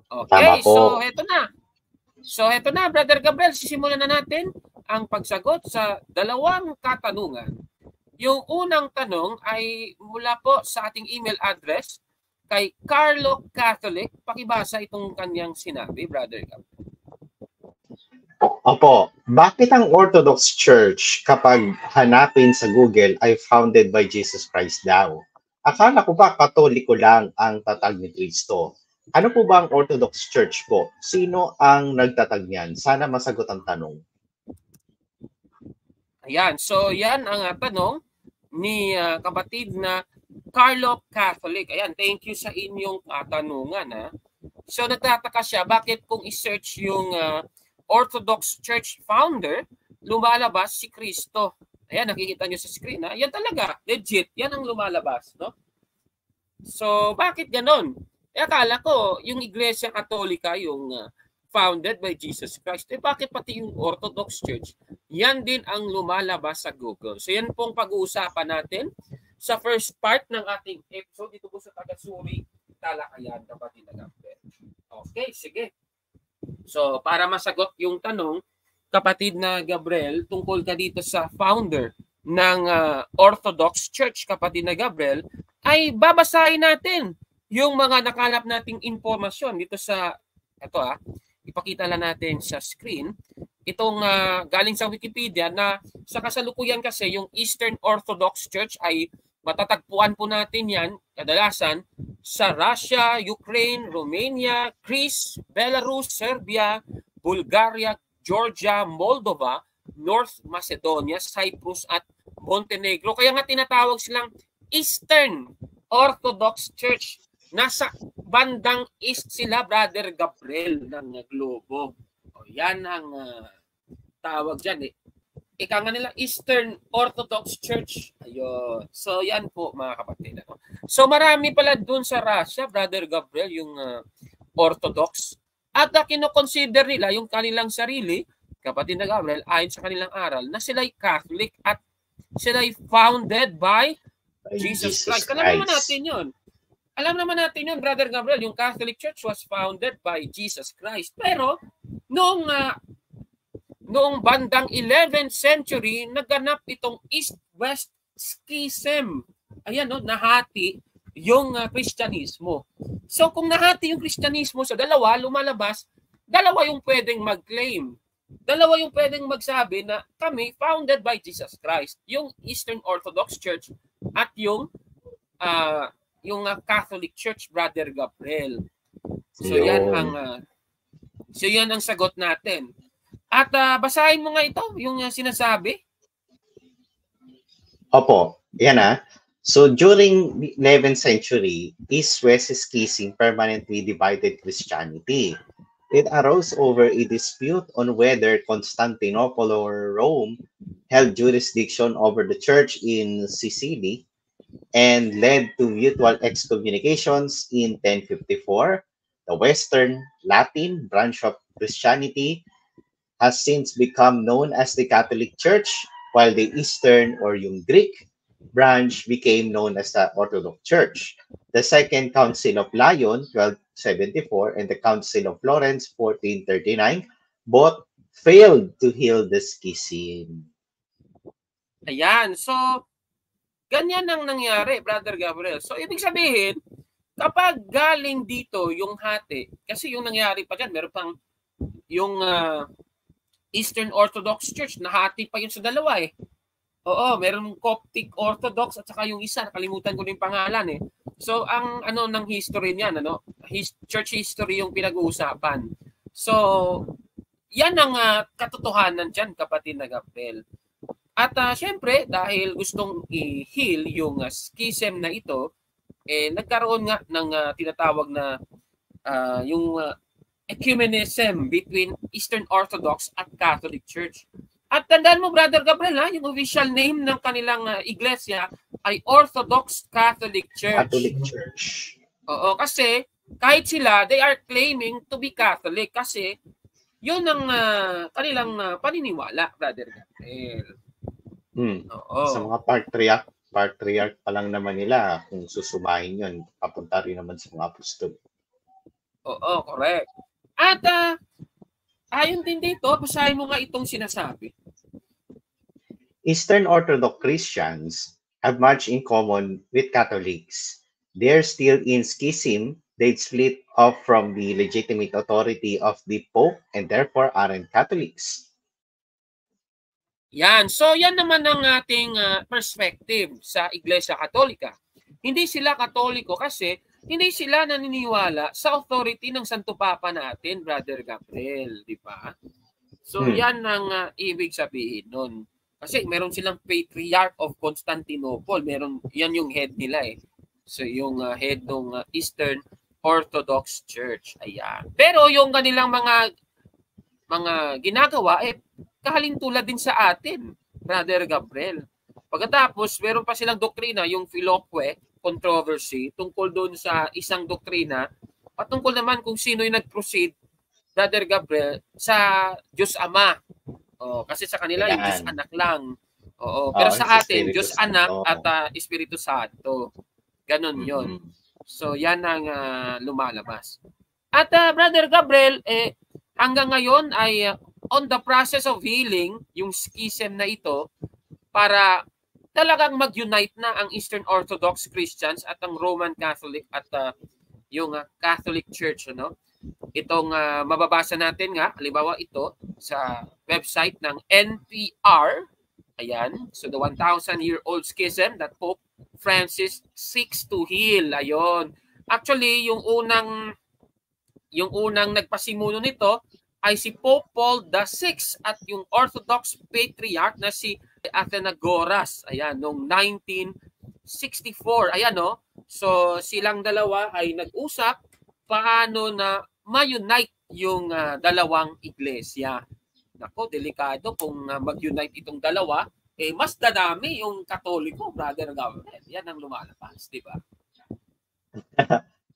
Okay, Tama po. So heto na, Brother Gabriel, sisimulan na natin ang pagsagot sa dalawang katanungan. Yung unang tanong ay mula po sa ating email address kay Carlo Catholic. Pakibasa itong kanyang sinabi, Brother Gabriel. Opo, bakit ang Orthodox Church kapag hanapin sa Google ay founded by Jesus Christ daw? Akala ko ba Katoliko lang ang tatag ni Kristo? Ano po ba ang Orthodox Church po? Sino ang nagtatag niyan? Sana masagot ang tanong. Ayan, so yan ang tanong ni kapatid na Carlo Catholic. Ayan, thank you sa inyong katanungan. Ha? So nagtataka siya, bakit kung i-search yung Orthodox Church founder, lumalabas si Kristo. Ayan, nakikita nyo sa screen. Ha? Yan talaga, legit. Yan ang lumalabas. No? So, bakit ganon? Akala ko, yung Iglesia Katolika, yung founded by Jesus Christ, bakit pati yung Orthodox Church, yan din ang lumalabas sa Google. So, yan pong pag-uusapan natin sa first part ng ating episode dito po sa Tagasuri, Talakayan, kapatid na Gabriel. Okay, sige. So, para masagot yung tanong, kapatid na Gabriel, tungkol ka dito sa founder ng Orthodox Church, kapatid na Gabriel, ay babasahin natin yung mga nakalap nating informasyon dito sa, ito ipakita lang natin sa screen, itong galing sa Wikipedia na sa kasalukuyan kasi yung Eastern Orthodox Church ay matatagpuan po natin yan kadalasan sa Russia, Ukraine, Romania, Greece, Belarus, Serbia, Bulgaria, Georgia, Moldova, North Macedonia, Cyprus at Montenegro. Kaya nga tinatawag silang Eastern Orthodox Church. Nasa bandang east sila, Brother Gabriel, ng globo. O, yan ang tawag dyan. Ika nga nila, Eastern Orthodox Church. Ayun. So, yan po, mga kapatid. So, marami pala dun sa Russia, Brother Gabriel, yung Orthodox. At kinoconsider nila yung kanilang sarili, kapatid na Gabriel, ayon sa kanilang aral, na sila'y Catholic at sila'y founded by Jesus Christ. Alam naman natin yun. Alam naman natin yun, Brother Gabriel, yung Catholic Church was founded by Jesus Christ. Pero, noong bandang 11th century, naganap itong East-West Schism. Ayan, no, nahati yung Kristyanismo. So, kung nahati yung Kristyanismo sa dalawa, lumalabas, dalawa yung pwedeng mag-claim. Dalawa yung pwedeng magsabi na kami founded by Jesus Christ. Yung Eastern Orthodox Church at yung Catholic Church, Brother Gabriel. So yan ang sagot natin. At basahin mo nga ito, yung sinasabi. Opo, yan So during the 11th century, East-West Schism permanently divided Christianity. It arose over a dispute on whether Constantinople or Rome held jurisdiction over the church in Sicily and led to mutual excommunications in 1054. The Western Latin branch of Christianity has since become known as the Catholic Church, while the Eastern or yung Greek branch became known as the Orthodox Church. The Second Council of Lyon, 1274, and the Council of Florence, 1439, both failed to heal the schism. Ayan, so ganyan ang nangyari, Brother Gabriel. So ibig sabihin, kapag galing dito yung hati, kasi yung nangyari pa dyan, meron pang yung Eastern Orthodox Church, nahati pa yun sa dalawa Oo, meron Coptic Orthodox at saka yung isa, nakalimutan ko na yung pangalan So ang ng history niyan, church history yung pinag-uusapan. So yan ang katotohanan diyan, kapatid na Gabriel. At syempre, dahil gustong i-heal yung schism na ito, nagkaroon nga ng tinatawag na yung ecumenism between Eastern Orthodox at Catholic Church. At tandaan mo, Brother Gabriel, yung official name ng kanilang iglesia ay Orthodox Catholic Church. Catholic Church. Oo, kasi kahit sila, they are claiming to be Catholic kasi yun ang kanilang paniniwala, Brother Gabriel. Sa mga patriarch pa lang naman nila, kung susumahin yun, papunta rin naman sa mga apostol. Oo, correct. At ayon din dito, basahin mo nga itong sinasabi. Eastern Orthodox Christians have much in common with Catholics. They're still in schism. They'd split off from the legitimate authority of the Pope and therefore aren't Catholics. Yan. So yan naman ang ating perspective sa Iglesia Katolika. Hindi sila Katoliko kasi hindi sila naniniwala sa authority ng Santo Papa natin, Brother Gabriel, di ba? So yan ang ibig sabihin nun. Kasi meron silang Patriarch of Constantinople. Meron, yan yung head nila eh. So yung head ng Eastern Orthodox Church. Ayan. Pero yung kanilang mga ginagawa eh kahalintulad din sa atin, Brother Gabriel. Pagkatapos, meron pa silang doktrina, yung Philoque controversy, tungkol doon sa isang doktrina, patungkol naman kung sino yung nag-proceed, Brother Gabriel, sa Diyos Ama. Kasi sa kanila, yung Diyos Anak lang. Pero sa atin, Diyos Anak at Espiritu Santo. Ganon yun. So, yan ang lumalabas. At Brother Gabriel, hanggang ngayon ay on the process of healing yung schism na ito para talagang mag-unite na ang Eastern Orthodox Christians at ang Roman Catholic at yung Catholic Church. Ano? Itong mababasa natin nga, halimbawa ito sa website ng NPR. Ayan. So the 1,000-year-old schism that Pope Francis seeks to heal. Ayon. Actually, yung unang nagpasimuno nito ay si Pope Paul VI at yung Orthodox Patriarch na si Athenagoras. Ayan, noong 1964. Ayan, no? So, silang dalawa ay nag-usap paano na ma-unite yung dalawang iglesia. Nako, delikado kung mag-unite itong dalawa. Mas dadami yung Katoliko, Brother Gabriel. Yan ang lumalabas, di ba?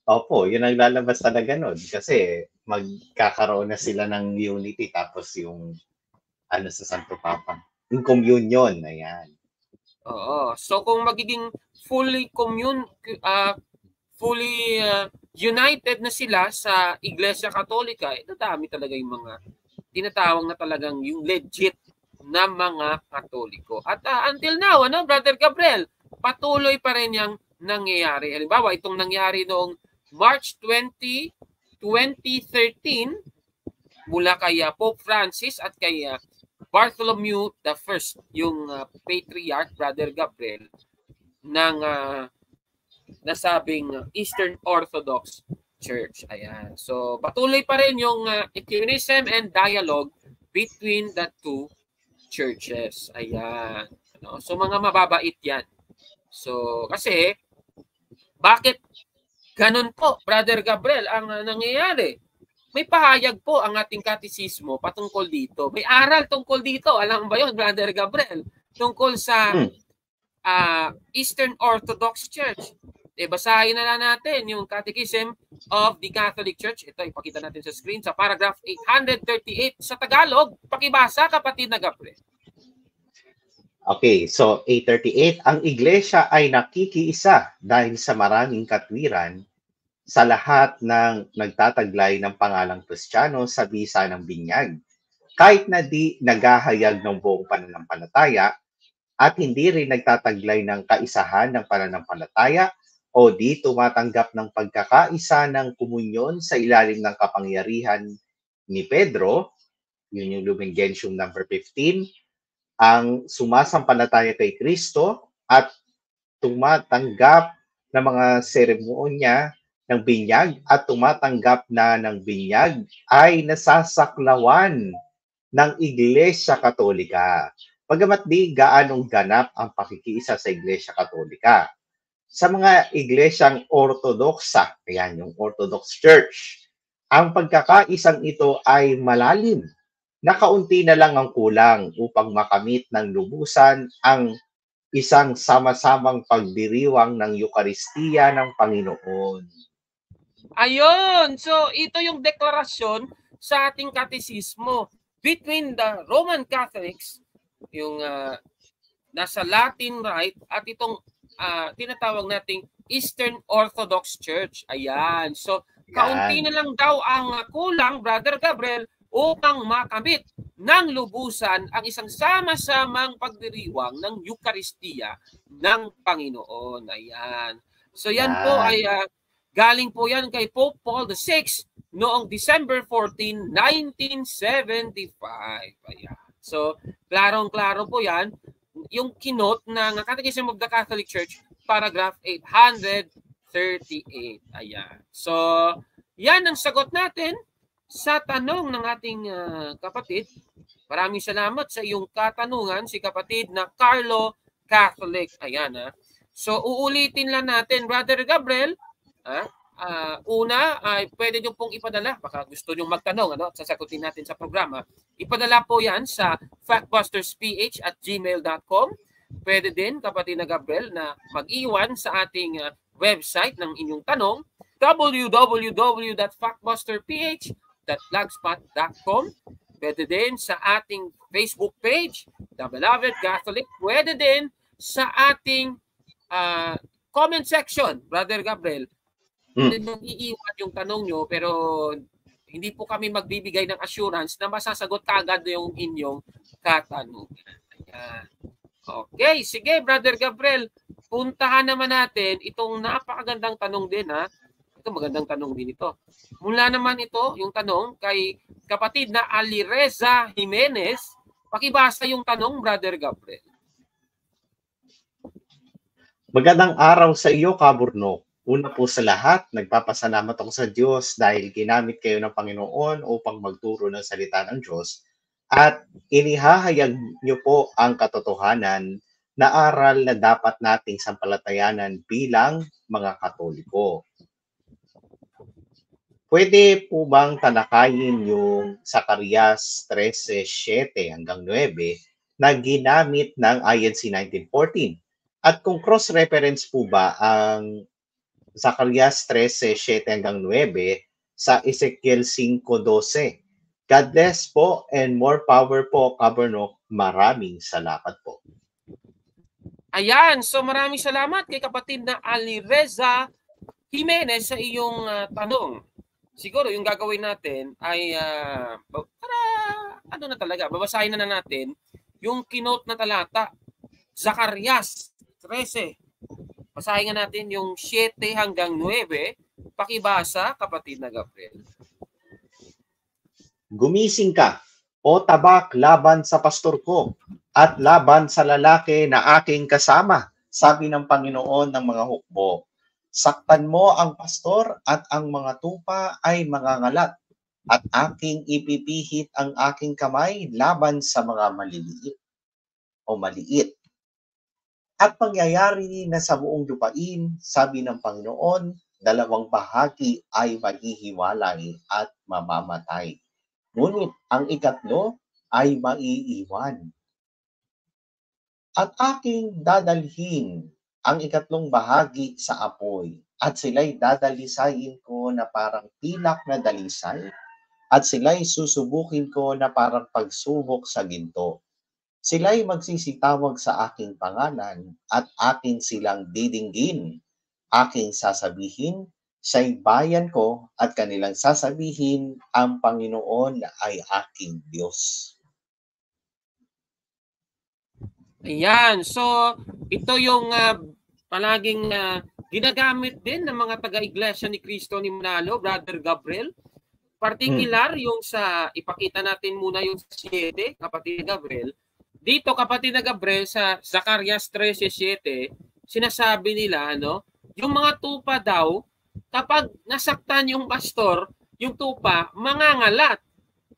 Opo, yun ang lalabas talaga nun. Kasi magkakaroon na sila ng unity tapos yung sa Santo Papa. Yung communion, ayan. Oo. So kung magiging fully united na sila sa Iglesia Katolika, dami talaga yung mga tinatawag na talagang yung legit na mga Katoliko. At until now, Brother Gabriel, patuloy pa rin yung nangyayari. Halimbawa, itong nangyari noong March 20, 2013 mula kay Pope Francis at kay Bartholomew I, yung Patriarch, Brother Gabriel, ng nasabing Eastern Orthodox Church. Ayan. So, patuloy pa rin yung ecumenism and dialogue between the two churches. Ayan. So, mga mababait yan. So, kasi, bakit ganun po, Brother Gabriel, ang nangyayari? May pahayag po ang ating katisismo patungkol dito. May aral tungkol dito. Alam ba yun, Brother Gabriel? Tungkol sa Eastern Orthodox Church. Basahin na lang natin yung Catechism of the Catholic Church. Ito, ipakita natin sa screen sa paragraph 838 sa Tagalog. Pakibasa, kapatid na Gabriel. Okay, so 838, ang iglesia ay nakikiisa dahil sa maraming katwiran sa lahat ng nagtataglay ng pangalang Kristiyano sa bisa ng binyag. Kahit na di naghahayag ng buong pananampalataya at hindi rin nagtataglay ng kaisahan ng pananampalataya o di tumatanggap ng pagkakaisa ng komunyon sa ilalim ng kapangyarihan ni Pedro, yun yung Lumen Gentium number 15, ang sumasampalataya kay Kristo at tumatanggap ng mga seremonya ng binyag at tumatanggap na ng binyag ay nasasaklawan ng Iglesia Katolika. Bagamat di gaanong ganap ang pakikiisa sa Iglesia Katolika. Sa mga iglesyang ortodoksa, ayan yung Orthodox Church, ang pagkakaisang ito ay malalim. Nakaunti na lang ang kulang upang makamit ng lubusan ang isang sama-samang pagdiriwang ng Eukaristiya ng Panginoon. Ayun! So, ito yung deklarasyon sa ating katisismo between the Roman Catholics, yung nasa Latin Rite, at itong tinatawag nating Eastern Orthodox Church. Ayan. So, Kaunti na lang daw ang kulang, Brother Gabriel, upang makamit ng lubusan ang isang sama-samang pagdiriwang ng Eucharistia ng Panginoon. Ayan. So yan po ay galing po yan kay Pope Paul VI noong December 14, 1975. Ayan. So, klarong-klaro po yan. Yung kinote ng Catechism of the Catholic Church, paragraph 838. Ayan. So, yan ang sagot natin sa tanong ng ating kapatid. Maraming salamat sa iyong katanungan, si kapatid na Carlo Catholic. Ayan. So, uulitin lang natin, Brother Gabriel. Una, pwede nyo pong ipadala. Baka gusto nyo magtanong, at sasagutin natin sa programa. Ipadala po yan sa factbustersph@gmail.com. Pwede din, kapatid na Gabriel, na mag-iwan sa ating website ng inyong tanong, www.factbusterph.blogspot.com. Pwede din sa ating Facebook page, The Beloved Catholic. Pwede din sa ating comment section, Brother Gabriel. Iiwan yung tanong nyo, pero hindi po kami magbibigay ng assurance na masasagot kaagad yung inyong katanungan. Ayan. Okay, sige Brother Gabriel, puntahan naman natin itong napakagandang tanong din Ito magandang tanong din ito. Mula naman ito, yung tanong kay kapatid na Alireza Jimenez. Pakibasa yung tanong, Brother Gabriel. Magandang araw sa iyo, Kaburno. Una po sa lahat, nagpapasalamat ako sa Diyos dahil ginamit kayo ng Panginoon upang magturo ng salita ng Diyos at inihahayag niyo po ang katotohanan na aral na dapat nating sampalatayanan bilang mga Katoliko. Pwede po bang talakayin yung Zacarias 13:7 hanggang 9 na ginamit ng INC 1914? At kung cross-reference po ba ang Zacarias 13:7 hanggang 9 sa Ezekiel 5:12. God bless po and more power po, Kaburno. Maraming salamat po. Ayan, so maraming salamat kay kapatid na Alireza Jimenez sa iyong tanong. Siguro yung gagawin natin ay babasahin na natin yung kinote na talata, Zacarias 13. Basahin nga natin yung 7 hanggang 9. Pakibasa, kapatid na Gabriel. Gumising ka, o tabak laban sa pastor ko, at laban sa lalaki na aking kasama, sabi ng Panginoon ng mga hukbo. Saktan mo ang pastor at ang mga tupa ay mangangalat, at aking ipipihit ang aking kamay laban sa mga maliliit o maliit. At pangyayari na sa buong lupain, sabi ng Panginoon, 2 bahagi ay maghihiwalay at mamamatay. Ngunit ang 3 ay maiiwan. At aking dadalhin ang 3 bahagi sa apoy, at sila'y dadalisayin ko na parang pilak na dalisay, at sila'y susubukin ko na parang pagsubok sa ginto. Sila'y magsisitawag sa aking pangalan at akin silang didinggin. Aking sasabihin, siya'y bayan ko at kanilang sasabihin, ang Panginoon ay aking Diyos. Ayan, so ito yung palaging ginagamit din ng mga taga-Iglesia ni Cristo ni Manalo, Brother Gabriel. Particular yung sa, ipakita natin muna yung 7, kapatid Gabriel. Dito, kapatid na Gabriel, sa Zacarias 13:7, sinasabi nila, yung mga tupa daw, kapag nasaktan yung pastor, yung tupa, mangangalat.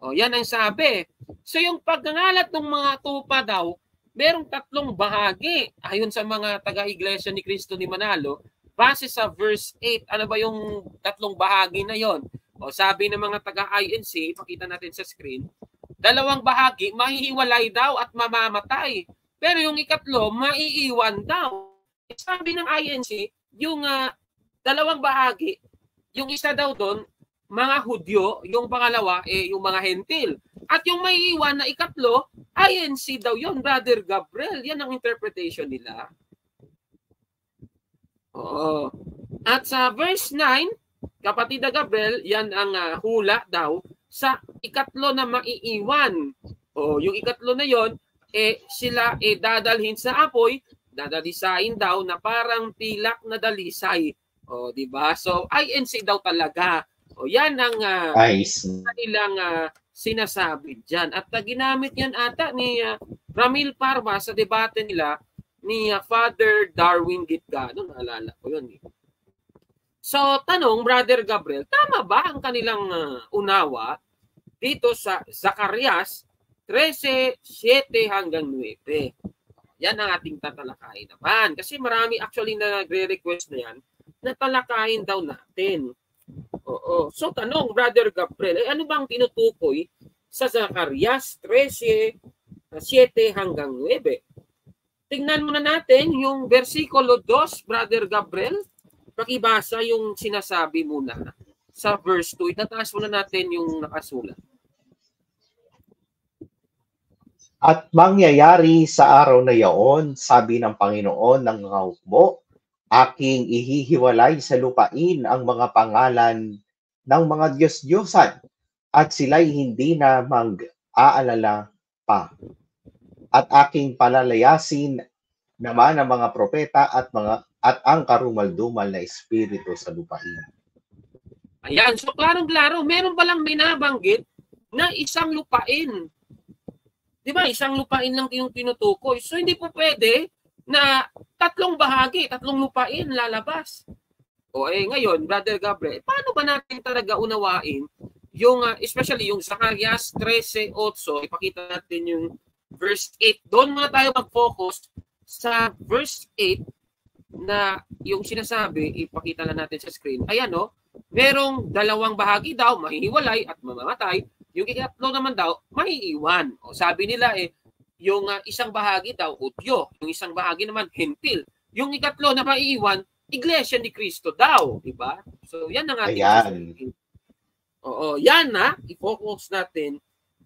O, yan ang sabi. So, yung pagngangalat ng mga tupa daw, merong 3 bahagi. Ayon sa mga taga-Iglesia ni Cristo ni Manalo, base sa verse 8, ano ba yung 3 bahagi na yon? O, sabi ng mga taga-INC, pakita natin sa screen, 2 bahagi, mahihiwalay daw at mamamatay. Pero yung 3, maiiwan daw. Sabi ng INC, yung 2 bahagi, yung isa daw doon, mga Hudyo, yung pangalawa, yung mga Hentil. At yung maiiwan na 3, INC daw yun, Brother Gabriel. Yan ang interpretation nila. Oo. At sa verse 9, kapatid na Gabriel, yan ang hula daw sa ikatlo na maiiwan. O yung ikatlo na yon, sila dadalhin sa apoy, dadalisain daw na parang pilak na dalisay. O, di ba? So, INC daw talaga. O, yan ang kanilang sinasabi dyan. At ginamit yan ata ni Ramil Parma sa debate nila ni Father Darwin Gitgano. Naalala ko yun. So, tanong, Brother Gabriel, tama ba ang kanilang unawa dito sa Zacarias 13:7 hanggang 9? Yan ang ating tatalakayin naman. Kasi marami actually na nagre-request na yan na talakayin daw natin. Oo. So, tanong, Brother Gabriel, ano bang tinutukoy sa Zacarias 13:7 hanggang 9? Tingnan muna natin yung versikulo 2, Brother Gabriel. Pakibasa yung sinasabi muna sa verse 2. Itataas muna natin yung nakasulat. At mangyayari sa araw na yaon, sabi ng Panginoon ng mga hukbo, aking ihihiwalay sa lupain ang mga pangalan ng mga Diyos-Diyosan at sila'y hindi na mag-aalala pa. At aking palalayasin naman ang mga propeta at ang karumal-dumal na espiritu sa lupain. Ayan, so klarong-klaro, meron palang binabanggit na isang lupain. Di ba? Isang lupain lang yung tinutukoy. So hindi po pwede na tatlong bahagi, tatlong lupain lalabas. O ngayon, Brother Gabriel, paano ba natin talaga unawain yung, especially yung Zacarias 13:8, ipakita natin yung verse 8. Doon muna tayo mag-focus sa verse 8 na yung sinasabi, ipakita lang natin sa screen. Ayan, merong dalawang bahagi daw, mahihiwalay at mamamatay. Yung ikatlo naman daw, maiiwan. O sabi nila yung isang bahagi daw, Hudyo. Yung isang bahagi naman, Hentil. Yung ikatlo na maiiwan, Iglesia ni Cristo daw. Diba? So, yan ang ating susuri. Oo, yan na. I-focus natin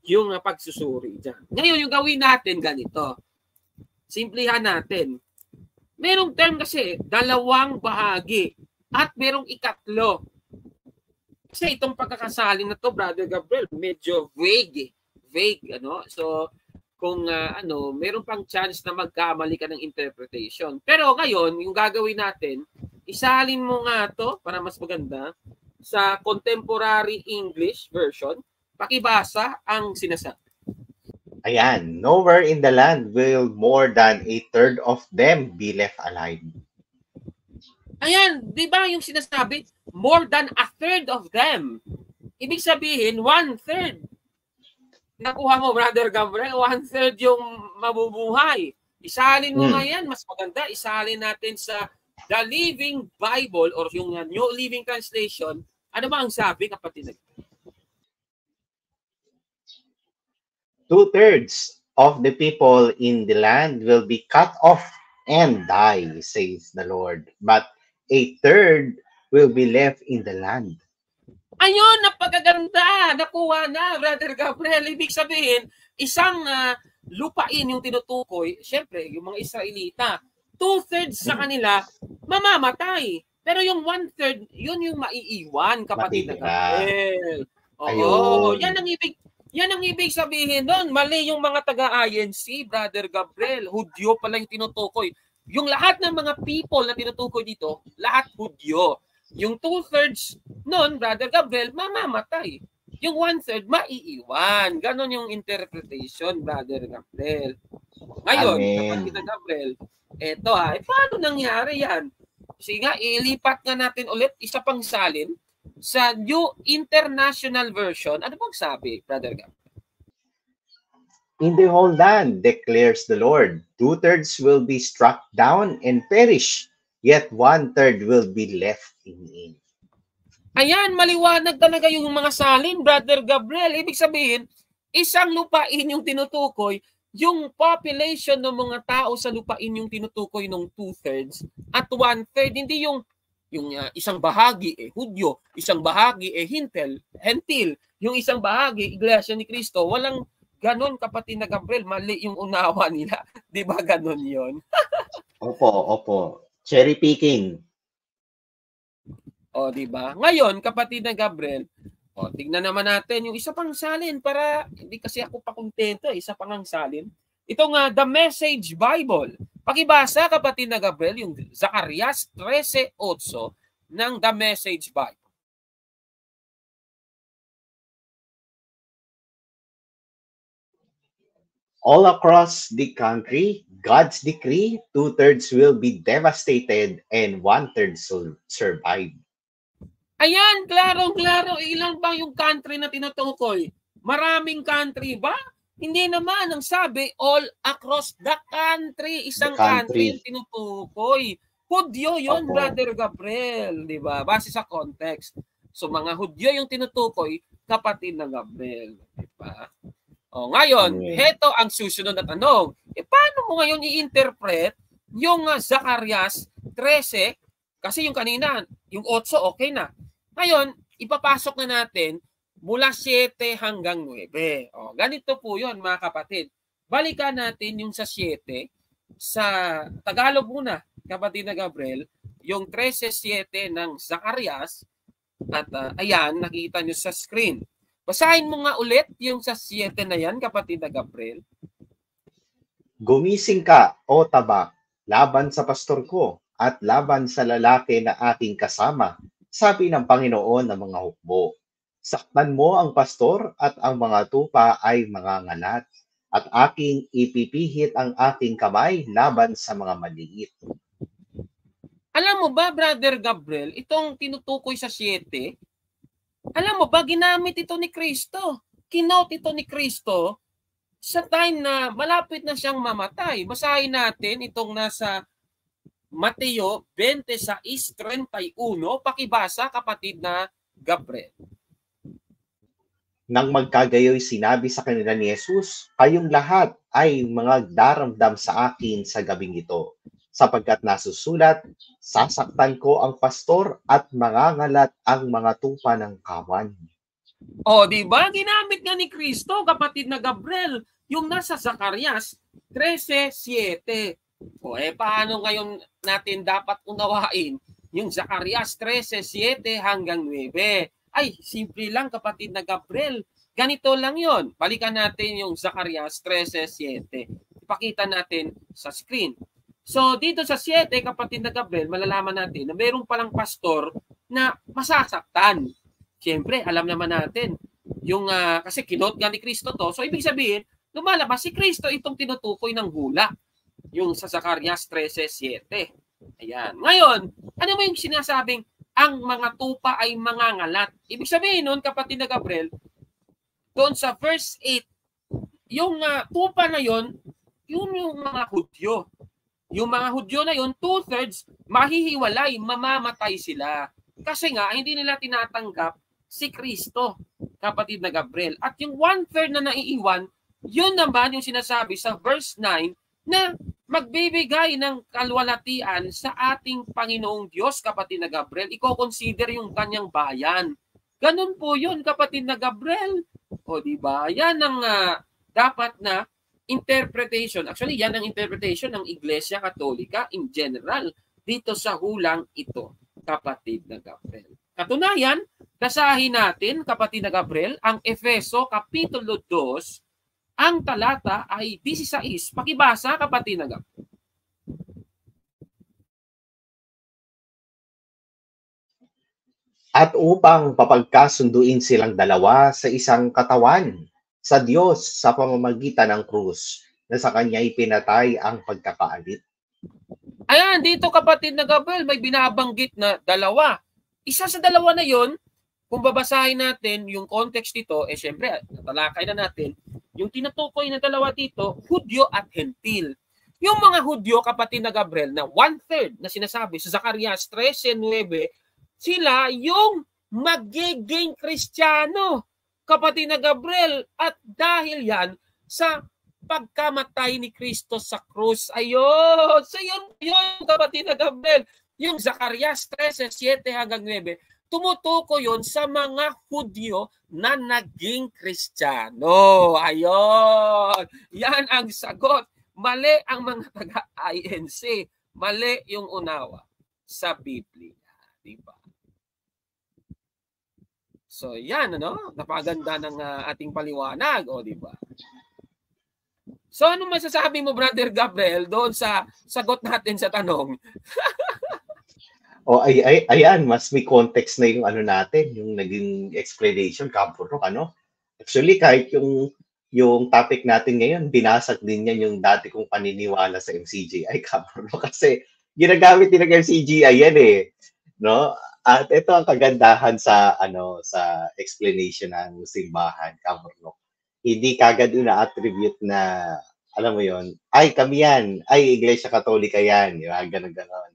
yung pagsusuri dyan. Ngayon, yung gawin natin ganito. Simplihan natin. Merong term kasi, dalawang bahagi. At merong ikatlo. Kasi itong pagkakasalin na to, Brother Gabriel, medyo vague. Vague, So, kung meron pang chance na magkamali ka ng interpretation. Pero ngayon, yung gagawin natin, isalin mo nga to para mas maganda sa Contemporary English version. Pakibasa ang sinasabi. Ayan, nowhere in the land will more than 1/3 of them be left alive. Ayan, di ba yung sinasabi? More than 1/3 of them. Ibig sabihin, 1/3. Nakuha mo, Brother Gabriel, 1/3 yung mabubuhay. Isalin mo nga yan, mas maganda. Isalin natin sa The Living Bible or yung New Living Translation. Ano ba ang sabi, kapatid? 2/3 of the people in the land will be cut off and die, says the Lord. But 1/3 will be left in the land. Ayun, napakaganda. Nakuha na, Brother Gabriel. Ibig sabihin, isang lupain yung tinutukoy. Siyempre, yung mga Israelita, 2/3 sa kanila, mamamatay. Pero yung 1/3, yun yung maiiwan, kapatid na Gabriel. Oo, yan ang ibig sabihin doon. Mali yung mga taga-INC, Brother Gabriel. Hudyo pala yung tinutukoy. Yung lahat ng mga people na tinutukoy dito, lahat Hudyo. Yung 2/3 nun, Brother Gabriel, mamamatay. Yung 1/3, maiiwan. Ganon yung interpretation, Brother Gabriel. Ngayon, kapatid na Gabriel, eto paano nangyari yan? Sige nga, ilipat nga natin ulit, isa pang salin, sa New International Version. Ano bang sabi, Brother Gabriel? In the whole land, declares the Lord, 2/3 will be struck down and perish, yet 1/3 will be left in. Ayan, maliwanag talaga yung mga salin, Brother Gabriel. Ibig sabihin, isang lupain yung tinutukoy, yung population ng mga tao sa lupain yung tinutukoy ng 2/3 at 1/3, hindi yung isang bahagi Hudyo, isang bahagi Hentil, yung isang bahagi Iglesia ni Cristo. Walang ganon, kapatid na Gabriel. Mali yung unawa nila. Di ba ganon yon? Opo. Cherry picking. O, di ba? Ngayon, kapatid na Gabriel, o, tignan naman natin yung isa pang salin para, hindi kasi ako pa kontento, isa pang salin. Ito nga, The Message Bible. Pakibasa, kapatid na Gabriel, yung Zacarias 13:8 ng The Message Bible. All across the country, God's decree, 2/3 will be devastated and 1/3 survive. Ayan, klarong-klaro. Ilan ba yung country na tinutukoy? Maraming country ba? Hindi naman. Ang sabi, all across the country. Isang country yung tinutukoy. Hudyo yun, Brother Gabriel. Di ba? Base sa context. So, mga Hudyo yung tinutukoy, kapatid na Gabriel. Di ba? O, ngayon, heto ang susunod na tanong. Paano mo ngayon i-interpret yung Zacarias 13? Kasi yung kanina, yung 8, okay na. Ngayon, ipapasok na natin mula 7 hanggang 9. O, ganito po yun, mga kapatid. Balikan natin yung sa 7. Sa Tagalog muna, kapatid na Gabriel, yung 13:7 ng Zacarias. At ayan, nakita nyo sa screen. Basahin mo nga ulit yung sa 7 na yan, kapatid na Gabriel. Gumising ka, o tabak, laban sa pastor ko at laban sa lalaki na aking kasama, sabi ng Panginoon ng mga hukbo. Saktan mo ang pastor at ang mga tupa ay mangangalat, at aking ipipihit ang aking kamay laban sa mga maliit. Alam mo ba, Brother Gabriel, itong tinutukoy sa 7, alam mo ba, ginamit ito ni Kristo. Kinote ito ni Kristo sa time na malapit na siyang mamatay. Basahin natin itong nasa Mateo 26:31. Pakibasa, kapatid na Gabriel. Nang magkagayoy sinabi sa kanila ni Jesus, kayong lahat ay mga daramdam sa akin sa gabing ito, sapagkat nasusulat, sasaktan ko ang pastor at mangangalat ang mga tupa ng kawan. O, di ba? Ginamit nga ni Kristo, kapatid na Gabriel, yung nasa Zacarias 13:7. O, paano ngayon natin dapat unawain yung Zacarias 13:7 hanggang 9? Ay, simple lang, kapatid na Gabriel. Ganito lang yon. Balikan natin yung Zacarias 13:7. Ipakita natin sa screen. So, dito sa 7, kapatid na Gabriel, malalaman natin na mayroong palang pastor na masasaktan. Siyempre, alam naman natin, yung, kasi kinote nga ni Kristo to, so ibig sabihin, lumalabas si Kristo itong tinutukoy ng hula. Yung sa Zacarias 13:7. Ayan. Ngayon, ano mo yung sinasabing ang mga tupa ay mangangalat? Ibig sabihin nun, kapatid na Gabriel, doon sa verse 8, yung tupa na yon, yun yung mga Hudyo. Yung mga Hudyo na yon, 2/3 mahihiwalay, mamamatay sila. Kasi nga, hindi nila tinatanggap si Kristo, kapatid na Gabriel. At yung 1/3 na naiiwan, yun naman yung sinasabi sa verse 9 na magbibigay ng kalwalatian sa ating Panginoong Diyos, kapatid na Gabriel. Iko-consider yung kanyang bayan. Ganun po yun, kapatid na Gabriel. O, di ba? Yan ang dapat na interpretation. Actually, yan ang interpretation ng Iglesia Katolika in general dito sa hulang ito, kapatid na Gabriel. Katunayan, basahin natin, kapatid na Gabriel, ang Efeso Kapitulo 2, ang talata ay 16. Pakibasa, kapatid na Gabriel. At upang papagkasunduin silang dalawa sa isang katawan, sa Diyos sa pamamagitan ng krus, na sa kanya ipinatay ang pagkakaalit. Ayan, dito, kapatid na Gabriel, may binabanggit na dalawa. Isa sa dalawa na yon, kung babasahin natin yung context dito, syempre, natalakay na natin, yung tinutukoy na dalawa dito, Hudyo at Hentil. Yung mga Hudyo, kapatid na Gabriel, na 1/3 na sinasabi sa Zacarias 13:9, sila yung magiging Kristiyano, kapatid na Gabriel. At dahil yan sa pagkamatay ni Kristo sa krus. Ayun! So yun, kapatid na Gabriel. Yung Zacarias 13:7 hanggang 9, tumutuko yon sa mga Hudyo na naging Kristiyano. Ayun! Yan ang sagot. Mali ang mga taga-INC. Mali yung unawa sa Biblia. Diba? So yan, ano? Napaganda ng ating paliwanag, o di ba? So ano masasabi mo, Brother Gabriel, doon sa sagot natin sa tanong? O ayan, mas may context na yung ano natin, yung naging explanation, Campo Rock, ano? Actually, kahit yung topic natin ngayon, binasag din yan yung dati kong paniniwala sa MCGI, Campo Rock, kasi ginagamit din ng MCGI yan eh, no? At ito ang kagandahan sa sa explanation ng simbahan, Campo Rock. Hindi kagad ina-attribute na alam mo yon, ay kami yan, ay Iglesia Katolika yan, yung ganun ganon.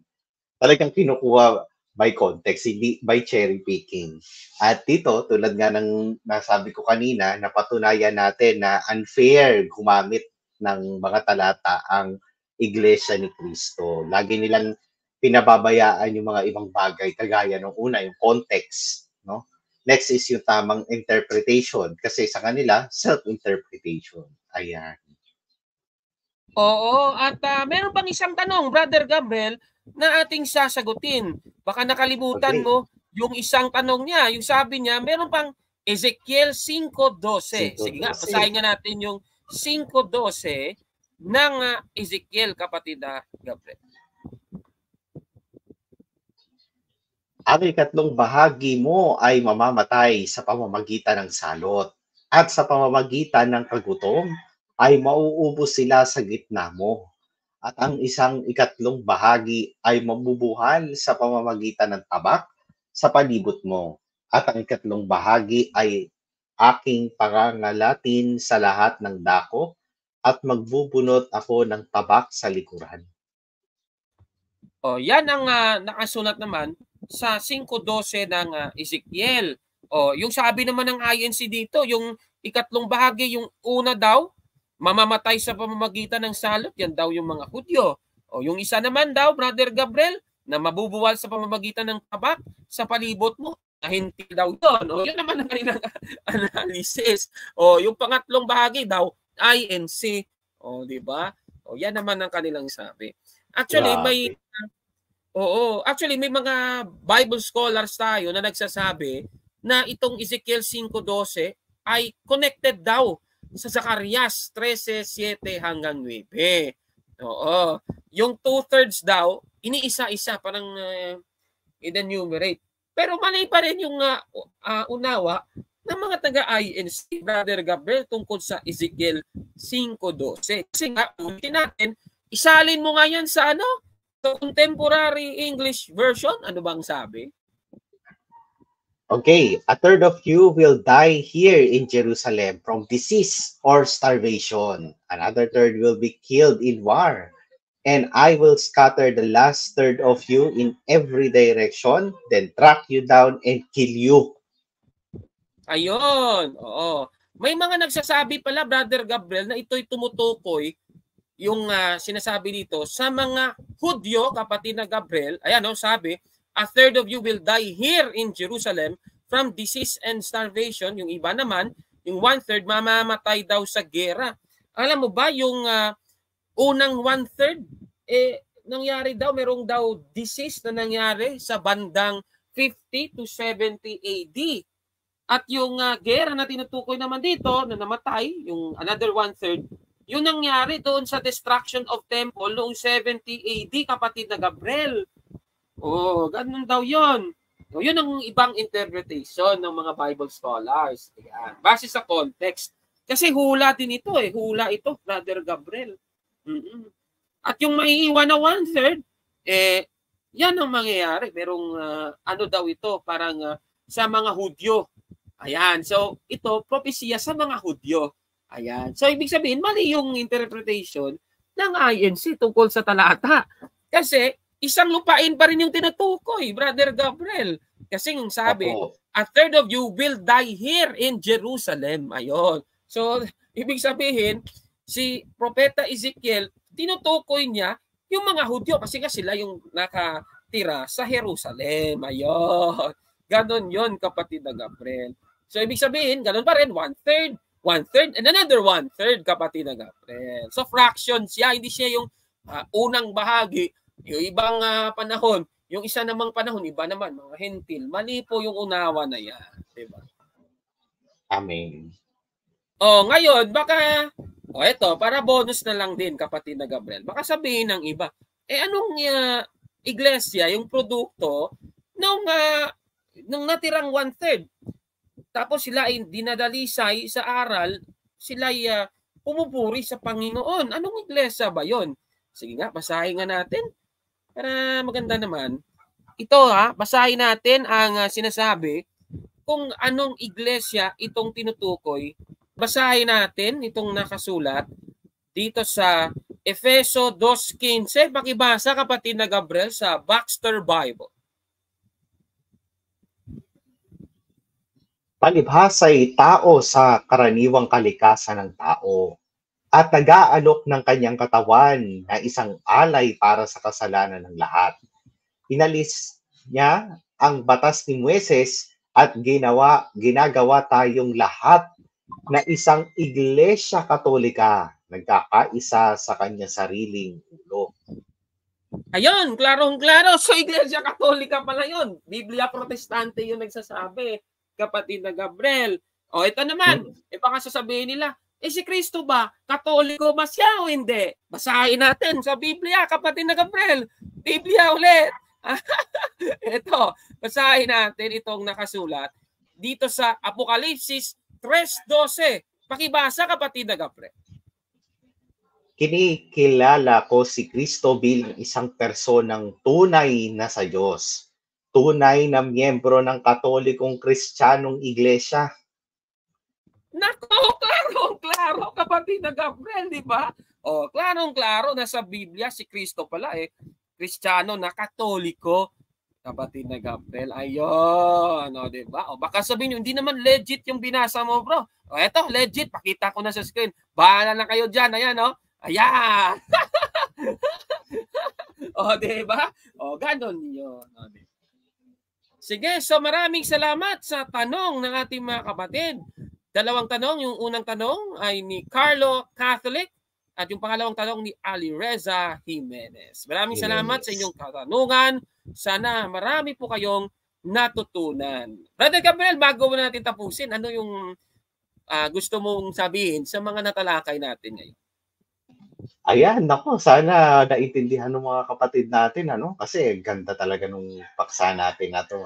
Talagang kinukuha by context, hindi by cherry picking. At dito, tulad nga ng nasabi ko kanina, napatunayan natin na unfair gumamit ng mga talata ang Iglesia ni Cristo. Lagi nilang pinababayaan yung mga ibang bagay, kagaya ng una, yung context. No? Next is yung tamang interpretation. Kasi sa kanila, self-interpretation. Ayan. Oo, at meron bang isang tanong, Brother Gabriel, na ating sasagutin? Baka nakalimutan mo yung isang tanong niya. Yung sabi niya, meron pang Ezekiel 5:12. Sige nga, basahin nga natin yung 5:12 ng Ezekiel, kapatid Gabriel. Ang ikatlong bahagi mo ay mamamatay sa pamamagitan ng salot, at sa pamamagitan ng kagutom ay mauubos sila sa gitna mo. At ang isang ikatlong bahagi ay mabubuhal sa pamamagitan ng tabak sa palibot mo. At ang ikatlong bahagi ay aking pangangalatin sa lahat ng dako, at magbubunot ako ng tabak sa likuran. O, yan ang nakasulat naman sa 5:12 ng Ezekiel. O, yung sabi naman ng INC dito, yung ikatlong bahagi, yung una daw, mamamatay sa pamamagitan ng salot, yan daw yung mga Hudyo. O yung isa naman daw, Brother Gabriel, na mabubuwal sa pamamagitan ng tabak sa palibot mo, na hindi daw yun. O yun naman ang kanilang analysis. O yung pangatlong bahagi daw, INC. O di ba? O yan naman ang kanilang sabi. Actually, may mga Bible scholars tayo na nagsasabi na itong Ezekiel 5:12 ay connected daw sa Zacarias 13:7 hanggang 9. Oo. Yung 2/3 daw, iniisa-isa, parang in-enumerate. Pero mali pa rin yung unawa ng mga taga-INC, Brother Gabriel, tungkol sa Ezekiel 5:12. Kasi nga, ulitin natin, isalin mo nga yan sa sa contemporary English version. Ano bang sabi? Okay, a third of you will die here in Jerusalem from disease or starvation. Another third will be killed in war. And I will scatter the last third of you in every direction, then track you down and kill you. Ayun, oo. May mga nagsasabi pala, Brother Gabriel, na ito'y tumutukoy yung sinasabi dito sa mga Hudyo, kapatid na Gabriel. Ayan, sabi, a third of you will die here in Jerusalem from disease and starvation. Yung iba naman, yung 1/3 mamamatay daw sa gera. Alam mo ba, yung unang 1/3, nangyari daw, merong daw disease na nangyari sa bandang 50 to 70 AD. At yung gera na tinutukoy naman dito, na namatay, yung another 1/3, yung nangyari doon sa destruction of temple noong 70 AD, kapatid na Gabriel. Oh, ganun daw yun. So, yun ang ibang interpretation ng mga Bible scholars. Ayan. Base sa context. Kasi hula din ito eh. Hula ito, Brother Gabriel. At yung maiiwan na 1/3, yan ang mangyayari. Merong ano daw ito, parang sa mga Hudyo. Ayan. So, ito, propesya sa mga Hudyo. Ayan. So, ibig sabihin, mali yung interpretation ng INC tungkol sa talata. Kasi, isang lupain pa rin yung tinutukoy, Brother Gabriel. Kasi yung sabi, a third of you will die here in Jerusalem. Ayun. So, ibig sabihin, si Propeta Ezekiel, tinutukoy niya yung mga Hudyo kasi sila yung nakatira sa Jerusalem. Ayun. Ganon yon, kapatid na Gabriel. So, ibig sabihin, ganon pa rin, 1/3, 1/3, and another 1/3, kapatid na Gabriel. So, fractions siya, hindi siya yung unang bahagi. Yung ibang panahon, yung isa namang panahon, iba naman, mga hentil. Mali po yung unawa na yan. Diba? Amen. Ngayon, baka, eto, para bonus na lang din, kapatid na Gabriel. Baka sabihin ng iba, anong iglesia, yung produkto, nung natirang 1/3? Tapos sila ay dinadalisay sa aral, sila ay pumupuri sa Panginoon. Anong iglesia ba yon? Sige nga, basahin nga natin. Para maganda naman. Ito basahin natin ang sinasabi kung anong iglesia itong tinutukoy. Basahin natin itong nakasulat dito sa Efeso 2:15. Pakibasa, kapatid na Gabriel, sa Baxter Bible. Palibhasa'y tao sa karaniwang kalikasan ng tao at nag-aalok ng kanyang katawan na isang alay para sa kasalanan ng lahat. Inalis niya ang batas ni Moises at ginagawa tayong lahat na isang iglesia katolika, nagkakaisa sa kanya sariling ulo. Ayun, klarong-klaro. So, iglesia katolika pala yun. Biblia protestante yung nagsasabi, kapatid na Gabriel. Ito naman, baka sasabihin nila, si Kristo ba, katoliko ba siya o hindi? Basahin natin sa Biblia, kapatid na Gabriel. Biblia ulit. Ito, basahin natin itong nakasulat dito sa Apokalipsis 3:12. Pakibasa, kapatid na Gabriel. Kinikilala ko si Kristo bilang isang personang tunay na sa Diyos. Tunay na miyembro ng Katolikong Kristiyanong Iglesia. Nako, klarong-klaro, kapatid na Gabriel, di ba? Klarong-klaro na sa Biblia si Kristo pala Kristiyano na Katoliko, kapatid na Gabriel. Ayun, di ba? Baka sabihin nyo, hindi naman legit yung binasa mo, bro. Eto, legit. Pakita ko na sa screen. Bahala na kayo dyan. Ayan, Ayan. Di ba? Ganon yun. Sige, so maraming salamat sa tanong ng ating mga kapatid. Dalawang tanong. Yung unang tanong ay ni Carlo Catholic at yung pangalawang tanong ni Ali Reza Jimenez. Maraming salamat sa inyong katanungan. Sana marami po kayong natutunan. Brother Gabriel, bago mo natin tapusin, ano yung gusto mong sabihin sa mga natalakay natin ngayon? Ayan, nako, sana naintindihan ng mga kapatid natin, kasi ganda talaga nung paksa natin na to.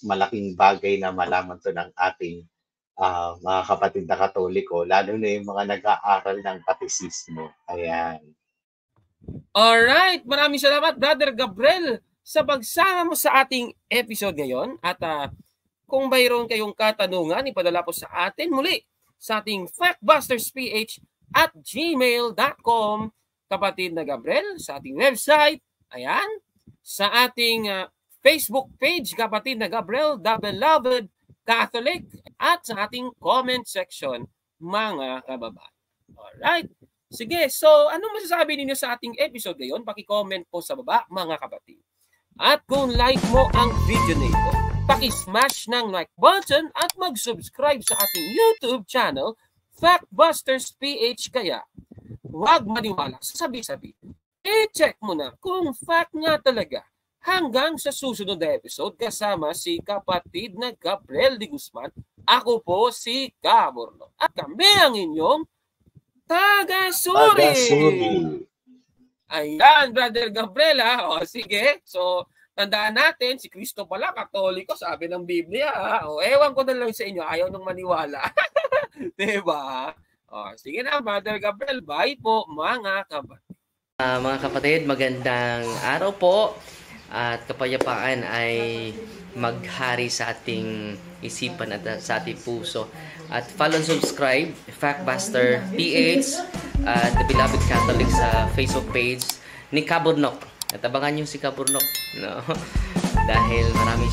Malaking bagay na malaman to ng ating mga kapatid na Katoliko, lalo na yung mga nag-aaral ng katekismo. Ayan. Alright, maraming salamat, Brother Gabriel, sa pagsama mo sa ating episode ngayon. At kung mayroon kayong katanungan, ipadala po sa atin muli sa ating factbustersph@gmail.com, kapatid na Gabriel, sa ating website, ayan, sa ating Facebook page, kapatid na Gabriel, The Beloved Catholic, at sa ating comment section, mga kababayan. Alright. Sige, so anong masasabi ninyo sa ating episode ngayon? Paki-comment po sa baba, mga kapatid. At kung like mo ang video nito, paki-smash ng like button at mag-subscribe sa ating YouTube channel, Factbusters PH. Kaya huwag maniwala sa sabi-sabi. I-check mo na kung fact nga talaga. Hanggang sa susunod na episode, kasama si kapatid na Gabriel de Guzman, ako po si Caborno. At kami ang inyong taga-suri. Ayan, Brother Gabriel. Sige. So, tandaan natin, si Kristo pala, Katoliko, sabi ng Biblia. Ewan ko na lang sa inyo, ayaw nang maniwala. Diba? Sige na, Brother Gabriel. Bye po, mga kapatid. Mga kapatid, magandang araw po. At kapayapaan ay maghari sa ating isipan at sa ating puso. At follow and subscribe, Factbuster PH at The Beloved Catholic sa Facebook page ni Caburnok. At abangan nyo si Caburnok, no? Dahil marami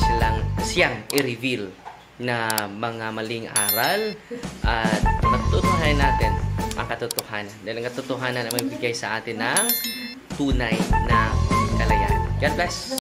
siyang i-reveal na mga maling aral at matutuhanan natin ang katotohanan. Dahil ang katotohanan ay magbigay sa atin ng tunay na kalayaan. God bless!